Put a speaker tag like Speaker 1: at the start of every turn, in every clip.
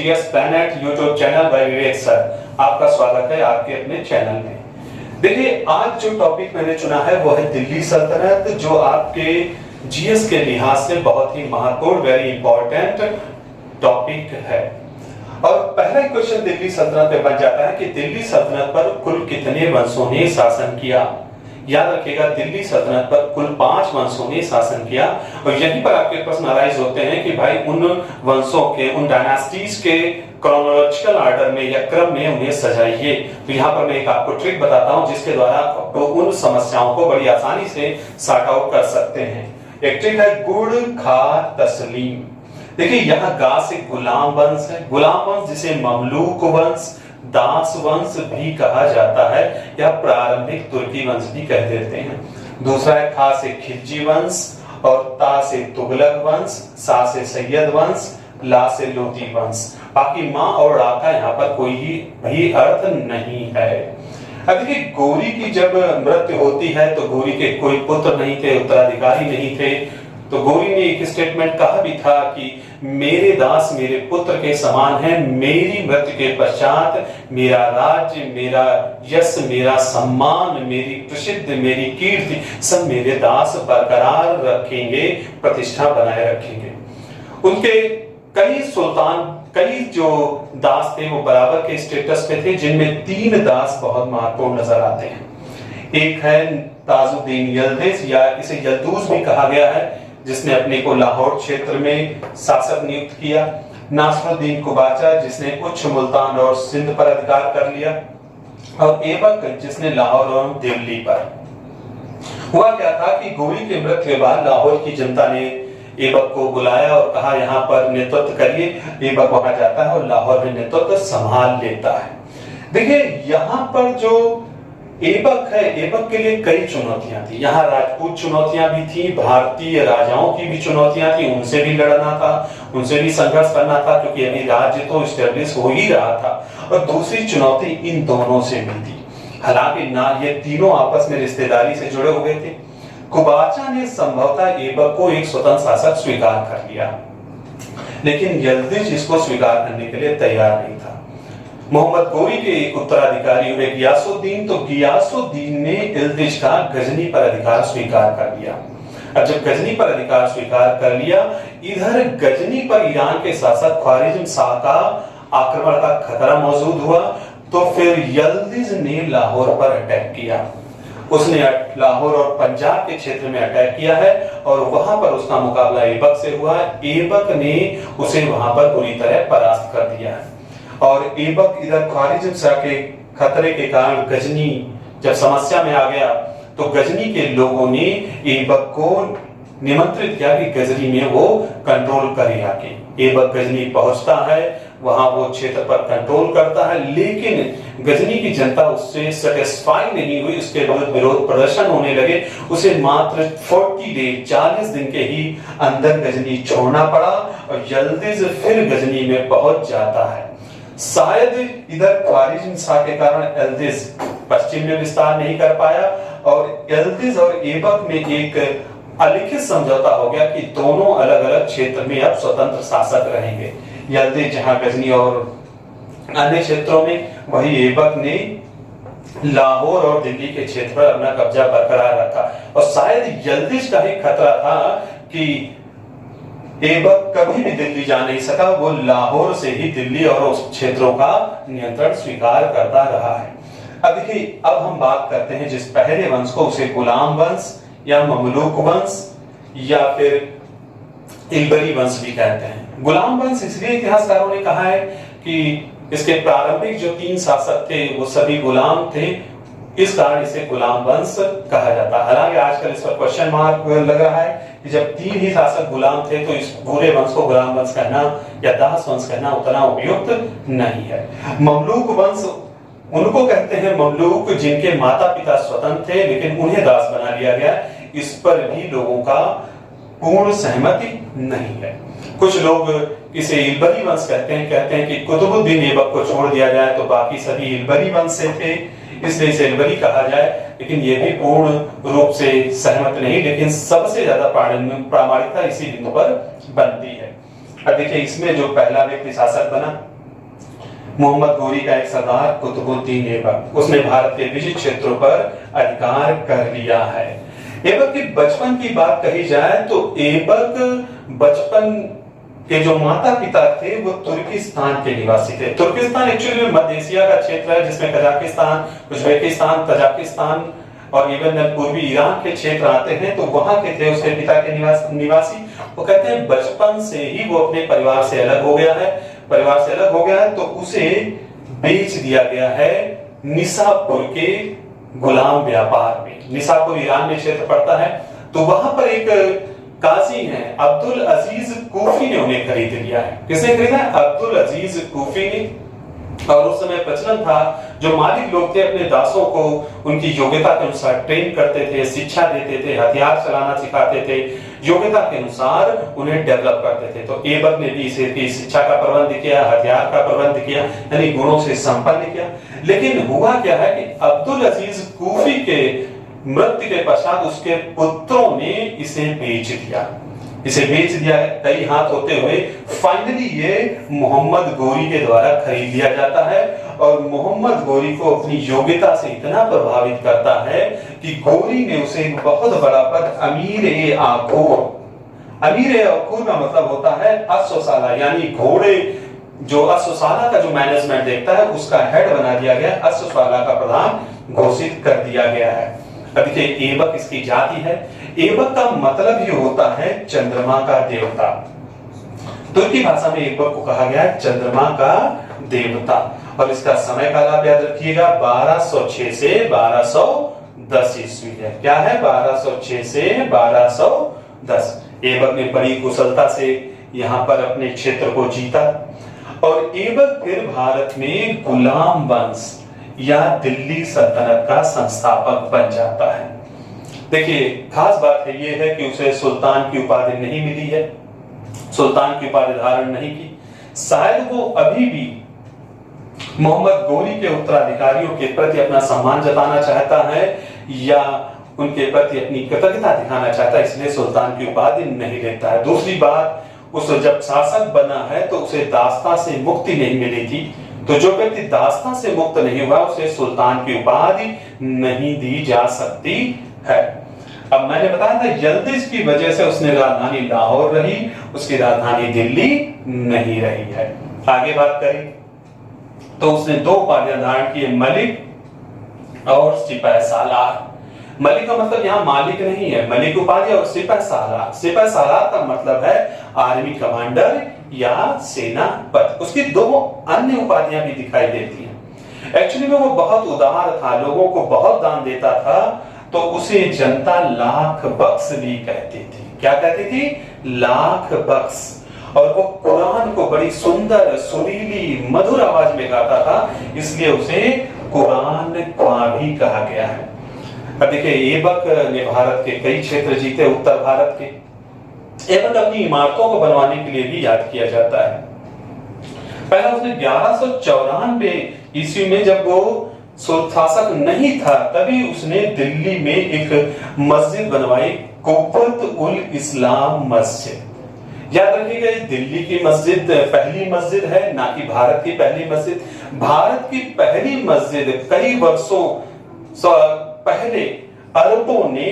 Speaker 1: GS planet YouTube channel by Vivek sir. आपका स्वागत है आपके अपने चैनल में। देखिए, आज जो टॉपिक मैंने चुना है वो है दिल्ली सल्तनत, जो आपके जीएस के लिहाज से बहुत ही महत्वपूर्ण, वेरी इंपॉर्टेंट टॉपिक है। और पहला क्वेश्चन दिल्ली सल्तनत पे बन जाता है कि दिल्ली सल्तनत पर कुल कितने वंशों ने शासन किया। याद रखिएगा, दिल्ली सल्तनत पर कुल 5 वंशों ने शासन किया। और यहीं पर आपके प्रश्न अराइज होते हैं कि भाई उन वंशों के, उन डायनास्टीज के क्रोनोलॉजिकल ऑर्डर में या क्रम में उन्हें सजाइए। तो यहाँ पर मैं एक आपको ट्रिक बताता हूँ जिसके द्वारा आप उन समस्याओं को बड़ी आसानी से सॉर्ट आउट कर सकते हैं। एक ट्रिक है गुड़ खा तस्लीम। देखिए, यहाँ गा से गुलाम वंश है, गुलाम वंश जिसे ममलूक वंश, दास वंश भी कहा जाता है या प्रारंभिक तुर्की वंश भी कह देते हैं। दूसरा है खा से खिलजी वंश और ता से तुगलक वंश, सा से सैयद वंश, ला से लोधी वंश। बाकी माँ और रा का यहाँ पर कोई भी अर्थ नहीं है। अब देखिए, गौरी की जब मृत्यु होती है तो गौरी के कोई पुत्र नहीं थे, उत्तराधिकारी नहीं थे। तो गौरी ने एक स्टेटमेंट कहा भी था कि मेरे दास मेरे पुत्र के समान है, मेरी मृत्यु के पश्चात मेरा राज्य, मेरा यश, मेरा सम्मान, मेरी प्रसिद्धि, मेरी कीर्ति सब मेरे दास बरकरार रखेंगे, प्रतिष्ठा बनाए रखेंगे। उनके कई सुल्तान, कई जो दास थे वो बराबर के स्टेटस पे थे, जिनमें 3 दास बहुत महत्वपूर्ण नजर आते हैं। एक है ताजुद्दीन यल्दिज या इसे यल्दूज भी कहा गया है, जिसने अपने को लाहौर क्षेत्र में शासक नियुक्त किया। नासरुद्दीन कुबाचा जिसने उच्च मुल्तान और सिंध पर अधिकार कर लिया, और ऐबक जिसने लाहौर और दिल्ली पर। हुआ क्या था कि गौरी के मृत्यु के बाद लाहौर की जनता ने ऐबक को बुलाया और कहा यहाँ पर नेतृत्व करिए। ऐबक वहां जाता है और लाहौर में नेतृत्व संभाल लेता है। देखिए, यहाँ पर जो ऐबक है, ऐबक के लिए कई चुनौतियां थी। यहाँ राजपूत चुनौतियां भी थी, भारतीय राजाओं की भी चुनौतियां थी, उनसे भी लड़ना था, उनसे भी संघर्ष करना था, क्योंकि अभी राज्य तो स्टेब्लिश हो ही रहा था। और दूसरी चुनौती इन दोनों से भी थी। हालांकि ना ये तीनों आपस में रिश्तेदारी से जुड़े हुए थे। कुबाचा ने संभवतः ऐबक को एक स्वतंत्र शासक स्वीकार कर लिया, लेकिन यल्दिज इसको स्वीकार करने के लिए तैयार नहीं था। मोहम्मद गौरी के एक उत्तराधिकारी हुए गियासुद्दीन, तो गियासुद्दीन ने यल्दिज का गजनी पर अधिकार स्वीकार कर लिया। अब जब गजनी पर अधिकार स्वीकार कर लिया, इधर गजनी पर ईरान के शासक ख्वारिज्म शाह का आक्रमण का खतरा मौजूद हुआ। तो फिर यल्दिज ने लाहौर पर अटैक किया। उसने लाहौर और पंजाब के क्षेत्र में अटैक किया है और वहां पर उसका मुकाबला ऐबक से हुआ। ऐबक ने उसे वहां पर बुरी तरह परास्त कर दिया है। और ऐबक इधर ख्वारिज्म शाह के खतरे के कारण गजनी जब समस्या में आ गया, तो गजनी के लोगों ने ऐबक को निमंत्रित किया कि गजनी में वो कंट्रोल करे आके। ऐबक गजनी पहुंचता है, वहां वो क्षेत्र पर कंट्रोल करता है, लेकिन गजनी की जनता उससे सेटिस्फाई नहीं हुई। उसके विरोध प्रदर्शन होने लगे। उसे मात्र 40 दिन के ही अंदर गजनी छोड़ना पड़ा और यल्दिज फिर गजनी में पहुंच जाता है। शायद इधर ख्वारिज्म शाह के कारण यल्दिज पश्चिम में विस्तार नहीं कर पाया और यल्दिज और ऐबक में एक अलिखित समझौता हो गया कि दोनों अलग अलग क्षेत्र में अब स्वतंत्र शासक रहेंगे। यल्दिज जहां गजनी और अन्य क्षेत्रों में, वही ऐबक ने लाहौर और दिल्ली के क्षेत्र पर अपना कब्जा बरकरार रखा। और शायद यल्दिज का ही खतरा था कि ऐबक कभी भी दिल्ली जा नहीं सका, वो लाहौर से ही दिल्ली और उस क्षेत्रों का नियंत्रण स्वीकार करता रहा है। अब देखिए, अब हम बात करते हैं जिस पहले वंश को, उसे गुलाम वंश या ममलूक वंश या फिर इल्बरी वंश भी कहते हैं। गुलाम वंश इसलिए इतिहासकारों ने कहा है कि इसके प्रारंभिक जो 3 शासक थे वो सभी गुलाम थे, इस कारण इसे गुलाम वंश कहा जाता है। हालांकि आजकल इस पर क्वेश्चन मार्क लग रहा है कि जब 3 ही शासक गुलाम थे तो इस पूरे वंश को गुलाम वंश कहना या दास वंश कहना उतना उपयुक्त नहीं है। ममलूक वंश उनको कहते हैं, ममलूक जिनके माता पिता स्वतंत्र थे लेकिन उन्हें दास बना लिया गया। इस पर भी लोगों का पूर्ण सहमति नहीं है। कुछ लोग इसे इल्बरी वंश कहते हैं कि कुतुबुद्दीन ऐबक को छोड़ दिया जाए तो बाकी सभी इल्बरी वंश से थे, इसलिए इसे इल्बरी कहा जाए। लेकिन ये भी पूर्ण रूप से सहमत नहीं, लेकिन सबसे ज्यादा प्रामाणिकता इसी बिंदु पर बनती है। अब देखिए, इसमें जो पहला व्यक्ति शासक बना मोहम्मद गोरी का एक सरदार कुतुबुद्दीन ऐबक, उसने भारत के विभिन्न क्षेत्रों पर अधिकार कर लिया है। ऐबक के बचपन की बात कही जाए तो ऐबक बचपन के जो माता पिता थे वो तुर्किस्तान के निवासी थे। तुर्किस्तान एक्चुअली में मध्य एशिया का क्षेत्र है जिसमें कजाकिस्तान, उज्बेकिस्तान, तजाकिस्तान और इवन पूर्वी ईरान के क्षेत्र आते हैं, तो वहां के थे उसके पिता के निवासी। वो कहते हैं बचपन से ही वो अपने परिवार से अलग हो गया है, तो उसे बेच दिया गया है निसापुर के गुलाम व्यापार में। निसापुर ईरान में क्षेत्र पड़ता है, तो वहां पर एक काजी हैं अब्दुल अजीज कूफी ने उन्हें खरीद लिया है। किसने खरीदा? अब्दुल अजीज कूफी ने। और उस समय प्रचलन था, जो मालिक लोग थे अपने दासों को उनकी योग्यता के अनुसार ट्रेन करते थे, शिक्षा देते थे, हथियार चलाना सिखाते थे, योग्यता के अनुसार उन्हें डेवलप करते थे। तो ऐबक ने भी इसे शिक्षा का प्रबंध किया, हथियार का प्रबंध किया, यानी गुणों से संपन्न किया। लेकिन हुआ क्या है कि अब्दुल अजीज कूफी के मृत्यु के पश्चात उसके पुत्रों ने इसे बेच दिया। कई हाथ होते हुए फाइनली ये मोहम्मद गोरी के द्वारा खरीद लिया जाता है। और मोहम्मद गोरी को अपनी योग्यता से इतना प्रभावित करता है कि गोरी ने उसे एक बहुत बड़ा पद अमीर-ए-आखूर का मतलब होता है अश्वशाला, यानी घोड़े जो अश्वशाला का जो मैनेजमेंट देखता है उसका हेड बना दिया गया, अश्वशाला का प्रधान घोषित कर दिया गया है। अब देखिए ऐबक इसकी जाति है। ऐबक का मतलब ही होता है चंद्रमा का देवता। तुर्की भाषा में ऐबक को कहा गया है चंद्रमा का देवता। और इसका समय काल आप याद रखिएगा 1206 से 1210 ईस्वी है। क्या है? 1206 से 1210। ऐबक ने बड़ी कुशलता से यहाँ पर अपने क्षेत्र को जीता और ऐबक फिर भारत में गुलाम वंश या दिल्ली सल्तनत का संस्थापक बन जाता है। देखिए खास बात है ये है कि उसे सुल्तान की उपाधि नहीं मिली है, सुल्तान की उपाधि धारण नहीं की। शायद वो अभी भी मोहम्मद गोरी के उत्तराधिकारियों के प्रति अपना सम्मान जताना चाहता है या उनके प्रति अपनी कृतज्ञता दिखाना चाहता है, इसलिए सुल्तान की उपाधि नहीं लेता है। दूसरी बात, उस जब शासक बना है तो उसे दास्ता से मुक्ति नहीं मिली थी, तो जो व्यक्ति दास्ता से मुक्त नहीं हुआ उसे सुल्तान की उपाधि नहीं दी जा सकती है। अब मैंने बताया था यल्दिज की वजह से उसने राजधानी लाहौर रही, उसकी राजधानी दिल्ली नहीं रही है। आगे बात करें तो उसने दो उपाधियां धारण की, मलिक और सिपह सालार। मलिक का मतलब यहाँ मालिक नहीं है, मलिक उपाधि, और सिपह सालार, सिपह सालार का मतलब है आर्मी कमांडर या सेनापति। उसकी दो अन्य उपाधियां भी दिखाई देती हैं। एक्चुअली में वो बहुत उदार था, लोगों को बहुत दान देता था, तो उसे जनता लाख बख्श भी कहती थी। क्या कहती थी? लाख बख्श। और वो कुरान को बड़ी सुंदर, सुरीली, मधुर आवाज में गाता था, इसलिए उसे कुरान ख्वां भी कहा गया है। अब देखिए ऐबक ने भारत के कई क्षेत्र जीते, उत्तर भारत के। ऐबक अपनी इमारतों को बनवाने के लिए भी याद किया जाता है। पहला उसने 1194 ईस्वी में जब वो शासक नहीं था तभी उसने दिल्ली में एक मस्जिद बनवाई, कुव्वत उल इस्लाम मस्जिद। याद रखिएगा दिल्ली की मस्जिद पहली मस्जिद है, ना कि भारत की पहली मस्जिद। भारत की पहली मस्जिद कई वर्षों पहले अरबों ने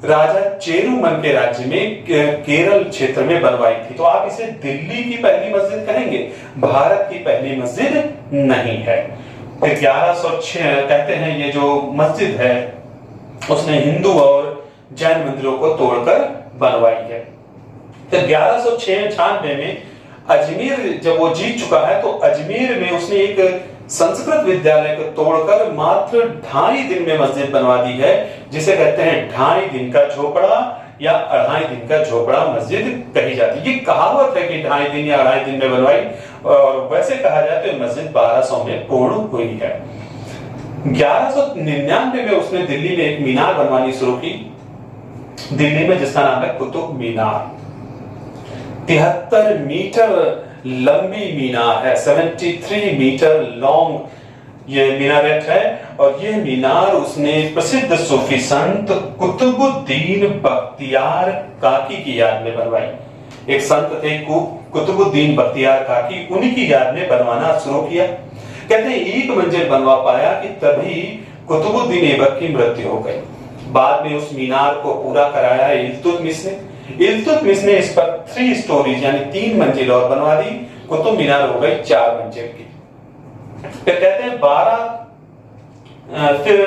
Speaker 1: राजा चेरुमन के राज्य में केरल क्षेत्र में बनवाई थी, तो आप इसे दिल्ली की पहली मस्जिद कहेंगे, भारत की पहली मस्जिद नहीं है। फिर 1106 कहते हैं ये जो मस्जिद है उसने हिंदू और जैन मंदिरों को तोड़कर बनवाई है। फिर 1196 में अजमेर जब वो जीत चुका है तो अजमेर में उसने एक संस्कृत विद्यालय को तोड़कर मात्र 2.5 दिन में मस्जिद बनवा दी है, जिसे कहते हैं 2.5 दिन का झोपड़ा या 2.5 दिन का झोपड़ा मस्जिद कही जाती है। ये कहावत है कि 2.5 दिन या 2.5 दिन में बनवाई, और वैसे कहा जाए तो मस्जिद 1200 में पूर्ण हुई है। 1199 में उसने दिल्ली में एक मीनार बनवानी शुरू की, दिल्ली में जिसका नाम है कुतुब मीनार। 73 मीटर लंबी मीनार है, 73 मीटर लॉन्ग ये मीनारेट है। और ये मीनार उसने प्रसिद्ध सूफी संत कुतुबुद्दीन बख्तियार काकी की याद में बनवाई। एक संत थे कुतुबुद्दीन बख्तियार काकी, उन्हीं की याद में बनवाना शुरू किया। कहते हैं एक मंजिल बनवा पाया कि तभी कुतुबुद्दीन ऐबक की मृत्यु हो गई। बाद में उस मीनार को पूरा कराया इल्तुतमिश ने। इल्तुतमिश ने इस पर 3 स्टोरीज यानी 3 मंजिल और बनवा दी। कुतुब मीनार हो गई 4 मंजिल की। फिर कहते हैं 12 फिर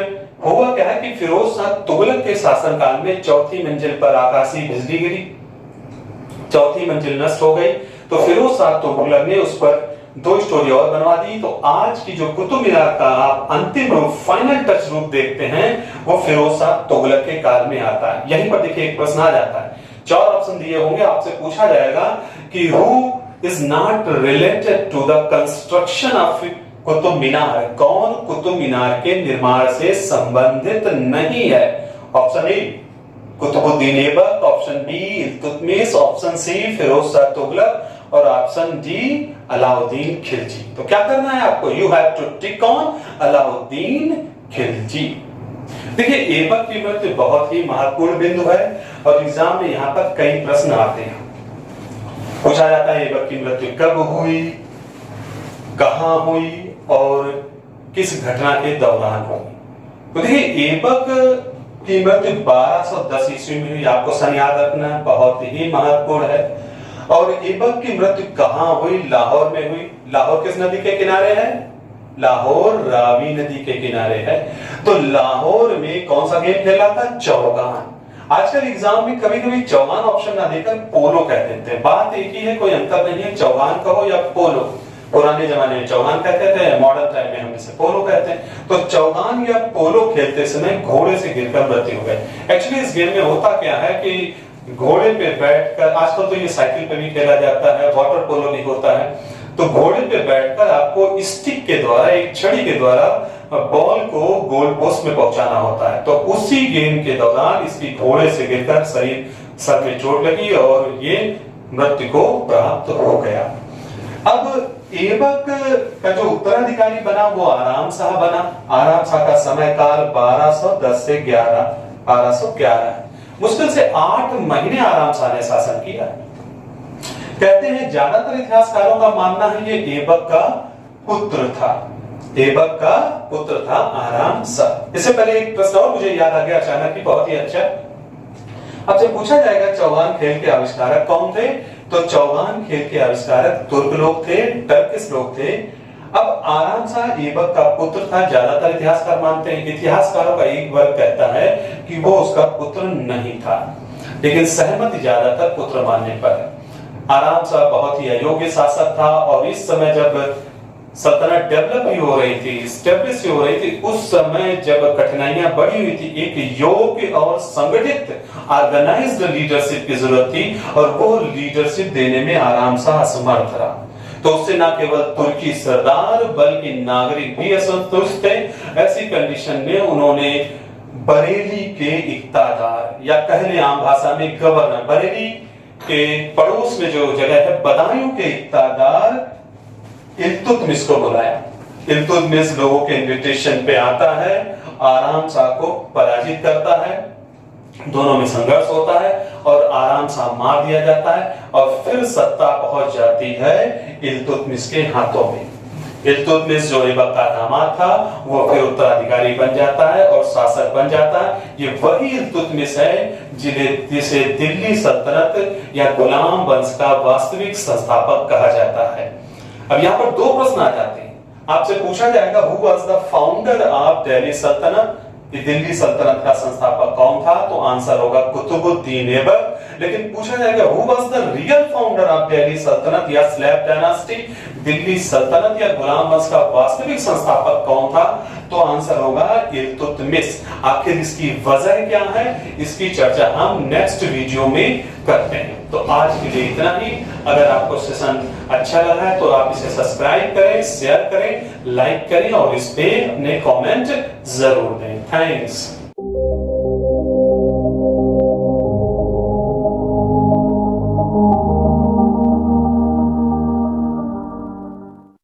Speaker 1: हुआ क्या है कि फिरोज शाह तुगलक के शासनकाल में चौथी मंजिल पर आकाशीय बिजली गिरी, चौथी मंजिल नष्ट हो गई। तो फिरोज शाह तुगलक ने उस पर 2 स्टोरी और बनवा दी। तो आज की जो कुतुब मीनार का आप अंतिम रूप, फाइनल टच रूप देखते हैं, वो फिरोज शाह तुगलक के काल में आता है। यहीं पर देखिए एक प्रश्न आ जाता है, 4 ऑप्शन दिए होंगे, आपसे पूछा जाएगा कि who is not related to the construction of Qutub Minar, कौन कुतुब मीनार के निर्माण से संबंधित नहीं है। Option A Qutubuddin Aibak, option B Iltutmish, option C Firoz Shah Tughlaq और ऑप्शन डी अलाउद्दीन खिलजी। तो क्या करना है आपको, you have to tick on Alauddin Khilji. देखिए ऐबक की मृत्यु बहुत ही महत्वपूर्ण बिंदु है और एग्जाम में यहाँ पर कई प्रश्न आते हैं। पूछा जाता है ऐबक की मृत्यु कब हुई, कहां हुई और किस घटना के दौरान हुई। तो देखिए ऐबक की मृत्यु 1210 ईस्वी में हुई। आपको सन याद रखना बहुत ही महत्वपूर्ण है। और ऐबक की मृत्यु कहां हुई, लाहौर में हुई। लाहौर किस नदी के किनारे है, लाहौर रावी नदी के किनारे है। तो लाहौर में कौन सा गेम खेला था, चौगान। आजकल एग्जाम में कभी कभी चौगान ऑप्शन ना देकर पोलो कह देते हैं, बात एक ही है, कोई अंतर नहीं है, चौगान कहो या पोलो। पुराने जमाने में चौगान कहते थे, मॉडर्न टाइम में हम इसे पोलो कहते हैं। तो चौगान या पोलो खेलते समय घोड़े से गिरकर मृत्यु हो गई। एक्चुअली इस गेम में होता क्या है कि घोड़े पे बैठकर, आजकल तो ये साइकिल पे भी खेला जाता है, वाटर पोलो भी होता है। तो घोड़े पे बैठकर आपको स्टिक के द्वारा, एक छड़ी के द्वारा बॉल को गोल पोस्ट में पहुंचाना होता है। तो उसी गेम के दौरान इसकी घोड़े से गिरकर सर में चोट लगी और ये मृत्यु को प्राप्त हो गया। अब ऐबक का जो उत्तराधिकारी बना वो आराम शाह बना। आराम शाह का समय काल 1210 से 1211 मुश्किल से 8 महीने आराम शाह ने शासन किया। कहते हैं ज्यादातर इतिहासकारों का मानना है ये ऐबक का पुत्र था, ऐबक का पुत्र था आराम शाह। इससे पहले एक प्रश्न और मुझे याद आ गया अचानक ही, बहुत ही अच्छा। आपसे पूछा जाएगा चौगान खेल के आविष्कारक कौन थे, तो चौगान खेल के आविष्कारक तुर्क लोग थे, टर्किश लोग थे। अब आराम शाह ऐबक का पुत्र था, ज्यादातर इतिहासकार मानते हैं। इतिहासकारों का एक वर्ग कहता है कि वो उसका पुत्र नहीं था, लेकिन सहमति ज्यादातर पुत्र मानने पर है। आराम शाह बहुत ही अयोग्य शासक था और इस समय जब सल्तनत डेवलप ही हो रही थी, स्टेब्लिश हो रही थी, उस समय जब कठिनाइयां बढ़ी हुई थी, एक योग्य और संगठित ऑर्गेनाइज्ड लीडरशिप की जरूरत थी और वो लीडरशिप देने में आराम शाह असमर्थ रहा। तो उससे न केवल तुर्की सरदार बल्कि नागरिक भी असंतुष्ट थे। ऐसी कंडीशन में उन्होंने बरेली के इक्तादार या कहने आम भाषा में गवर्नर, बरेली के पड़ोस में जो जगह है बदायूं के इक्तादार इल्तुतमिश को बुलाया। इल्तुतमिश लोगों के इनविटेशन पे आता है, आराम शाह को पराजित करता है, दोनों में संघर्ष होता है और आराम शाह मार दिया जाता है और फिर सत्ता पहुंच जाती है इल्तुतमिश के हाथों में। इल्तुतमिश जो ऐबक का दामाद था वो फिर उत्तराधिकारी बन जाता है और शासक बन जाता है। ये वही इल्तुतमिश है जिसे दिल्ली सल्तनत या गुलाम वंश का वास्तविक संस्थापक कहा जाता है। अब यहाँ पर 2 प्रश्न आ जाते हैं। आपसे पूछा जाएगा who was the founder of Delhi सल्तनत, दिल्ली सल्तनत का संस्थापक कौन था, तो आंसर होगा कुतुबुद्दीन ऐबक। लेकिन पूछा जाएगा who was the real founder of Delhi सल्तनत या स्लैब डायनास्टी, दिल्ली सल्तनत या गुलाम वंश का वास्तविक संस्थापक कौन था, तो आंसर होगा इल्तुतमिश। आखिर इसकी वजह क्या है, इसकी चर्चा हम नेक्स्ट वीडियो में करते हैं। तो आज के लिए इतना ही। अगर आपको सेशन अच्छा लगा है तो आप इसे सब्सक्राइब करें, शेयर करें, लाइक करें और इस पे अपने कमेंट जरूर दें। थैंक्स।